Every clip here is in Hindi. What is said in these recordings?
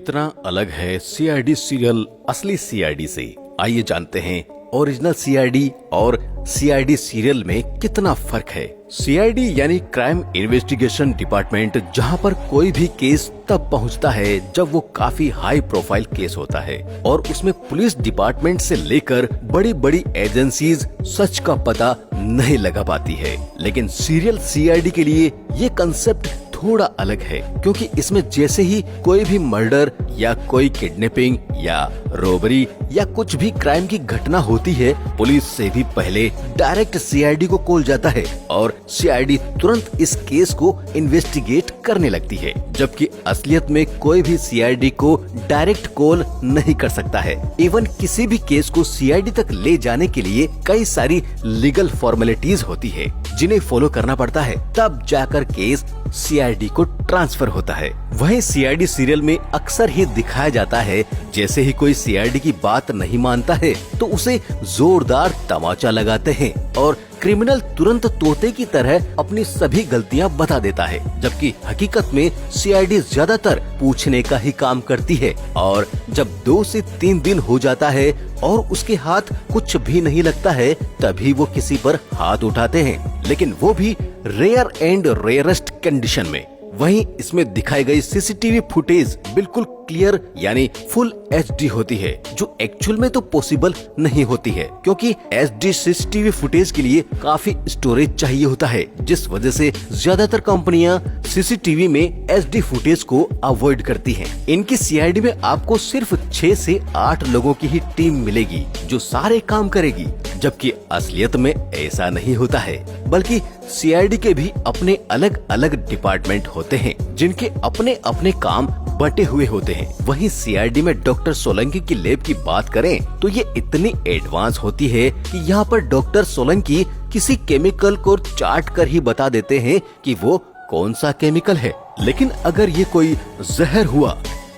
कितना अलग है सीआईडी सीरियल असली सीआईडी से। आइए जानते हैं ओरिजिनल सीआईडी और सीआईडी सीरियल में कितना फर्क है। सीआईडी यानी क्राइम इन्वेस्टिगेशन डिपार्टमेंट, जहां पर कोई भी केस तब पहुंचता है जब वो काफी हाई प्रोफाइल केस होता है और उसमें पुलिस डिपार्टमेंट से लेकर बड़ी बड़ी एजेंसीज सच का पता नहीं लगा पाती है। लेकिन सीरियल सीआईडी के लिए ये कंसेप्ट थोड़ा अलग है, क्योंकि इसमें जैसे ही कोई भी मर्डर या कोई किडनैपिंग या रोबरी या कुछ भी क्राइम की घटना होती है, पुलिस से भी पहले डायरेक्ट सीआईडी को कॉल जाता है और सीआईडी तुरंत इस केस को इन्वेस्टिगेट करने लगती है। जबकि असलियत में कोई भी सीआईडी को डायरेक्ट कॉल नहीं कर सकता है। इवन किसी भी केस को सीआईडी तक ले जाने के लिए कई सारी लीगल फॉर्मेलिटीज होती है जिन्हें फॉलो करना पड़ता है, तब जाकर केस सीआईडी को ट्रांसफर होता है। वहीं सीआईडी सीरियल में अक्सर ही दिखाया जाता है, जैसे ही कोई सीआईडी की बात नहीं मानता है तो उसे जोरदार तमाचा लगाते हैं और क्रिमिनल तुरंत तोते की तरह अपनी सभी गलतियां बता देता है। जबकि हकीकत में सीआईडी ज्यादातर पूछने का ही काम करती है और जब 2 से 3 दिन हो जाता है और उसके हाथ कुछ भी नहीं लगता है, तभी वो किसी पर हाथ उठाते हैं, लेकिन वो भी रेयर एंड रेयरेस्ट कंडीशन में। वहीं इसमें दिखाई गई सीसीटीवी फुटेज बिल्कुल क्लियर यानी फुल एचडी होती है, जो एक्चुअल में तो पॉसिबल नहीं होती है, क्योंकि एचडी सीसीटीवी फुटेज के लिए काफी स्टोरेज चाहिए होता है, जिस वजह से ज्यादातर कंपनियां सीसीटीवी में एचडी फुटेज को अवॉइड करती हैं। इनकी सीआईडी में आपको सिर्फ 6 से 8 लोगों की ही टीम मिलेगी जो सारे काम करेगी, जबकि असलियत में ऐसा नहीं होता है, बल्कि सीआईडी के भी अपने अलग अलग डिपार्टमेंट होते हैं जिनके अपने अपने काम बटे हुए होते हैं। वहीं सीआईडी में डॉक्टर सोलंकी की लैब की बात करें तो ये इतनी एडवांस होती है कि यहाँ पर डॉक्टर सोलंकी किसी केमिकल को चाट कर ही बता देते हैं कि वो कौन सा केमिकल है। लेकिन अगर ये कोई जहर हुआ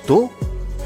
तो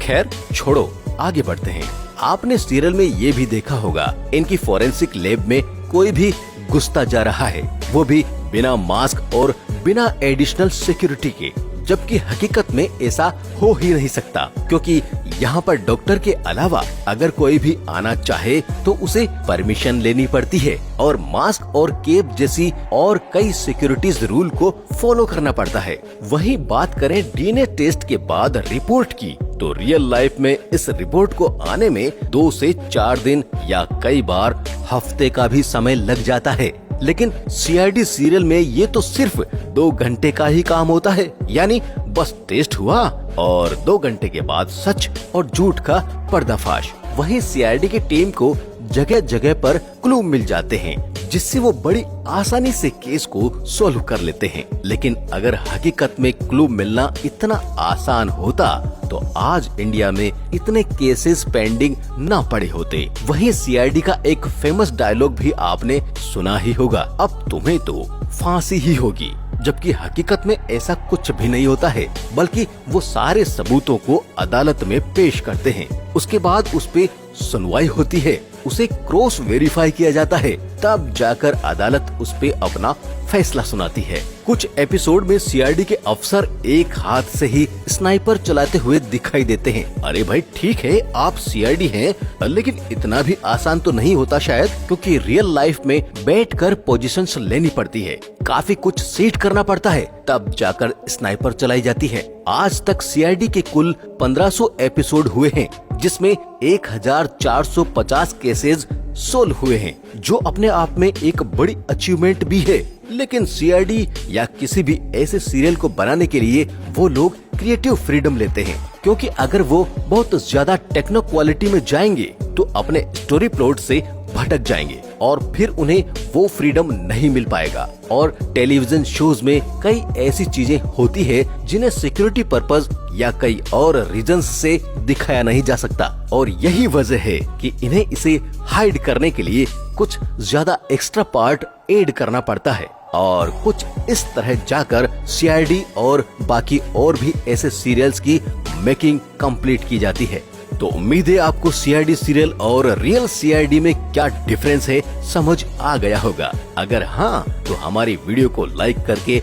खैर छोड़ो, आगे बढ़ते हैं। आपने सीरियल में ये भी देखा होगा, इनकी फोरेंसिक लैब में कोई भी घुसता जा रहा है, वो भी बिना मास्क और बिना एडिशनल सिक्योरिटी के, जबकि हकीकत में ऐसा हो ही नहीं सकता, क्योंकि यहाँ पर डॉक्टर के अलावा अगर कोई भी आना चाहे तो उसे परमिशन लेनी पड़ती है और मास्क और केप जैसी और कई सिक्योरिटीज रूल को फॉलो करना पड़ता है। वहीं बात करें डीएनए टेस्ट के बाद रिपोर्ट की, तो रियल लाइफ में इस रिपोर्ट को आने में 2 से 4 दिन या कई बार हफ्ते का भी समय लग जाता है। लेकिन सीआईडी सीरियल में ये तो सिर्फ 2 घंटे का ही काम होता है, यानी बस टेस्ट हुआ और 2 घंटे के बाद सच और झूठ का पर्दाफाश। वहीं सीआईडी की टीम को जगह जगह पर क्लू मिल जाते हैं, जिससे वो बड़ी आसानी से केस को सॉल्व कर लेते हैं। लेकिन अगर हकीकत में क्लू मिलना इतना आसान होता तो आज इंडिया में इतने केसेस पेंडिंग ना पड़े होते। वहीं सीआईडी का एक फेमस डायलॉग भी आपने सुना ही होगा, अब तुम्हें तो फांसी ही होगी। जबकि हकीकत में ऐसा कुछ भी नहीं होता है, बल्कि वो सारे सबूतों को अदालत में पेश करते हैं। उसके बाद उस पे सुनवाई होती है, उसे क्रॉस वेरीफाई किया जाता है, तब जाकर अदालत उस पे अपना फैसला सुनाती है। कुछ एपिसोड में सीआईडी के अफसर एक हाथ से ही स्नाइपर चलाते हुए दिखाई देते हैं। अरे भाई ठीक है, आप सीआईडी हैं, लेकिन इतना भी आसान तो नहीं होता शायद, क्योंकि रियल लाइफ में बैठकर पोजीशंस लेनी पड़ती है, काफी कुछ सीट करना पड़ता है, तब जाकर स्नाइपर चलाई जाती है। आज तक सीआईडी के कुल 1500 एपिसोड हुए हैं, जिसमें 1450 केसेस सोल्व हुए हैं, जो अपने आप में एक बड़ी अचीवमेंट भी है। लेकिन सीआईडी या किसी भी ऐसे सीरियल को बनाने के लिए वो लोग क्रिएटिव फ्रीडम लेते हैं, क्योंकि अगर वो बहुत ज्यादा टेक्नो क्वालिटी में जाएंगे तो अपने स्टोरी प्लॉट से भटक जाएंगे और फिर उन्हें वो फ्रीडम नहीं मिल पाएगा। और टेलीविजन शोज में कई ऐसी चीजें होती है जिन्हें सिक्योरिटी पर्पस या कई और रीजंस से दिखाया नहीं जा सकता, और यही वजह है कि इन्हें इसे हाइड करने के लिए कुछ ज्यादा एक्स्ट्रा पार्ट ऐड करना पड़ता है और कुछ इस तरह जाकर सीआईडी और बाकी और भी ऐसे सीरियल्स की मेकिंग कंप्लीट की जाती है। तो उम्मीद है आपको सीआईडी सीरियल और रियल सीआईडी में क्या डिफरेंस है समझ आ गया होगा। अगर हाँ तो हमारी वीडियो को लाइक करके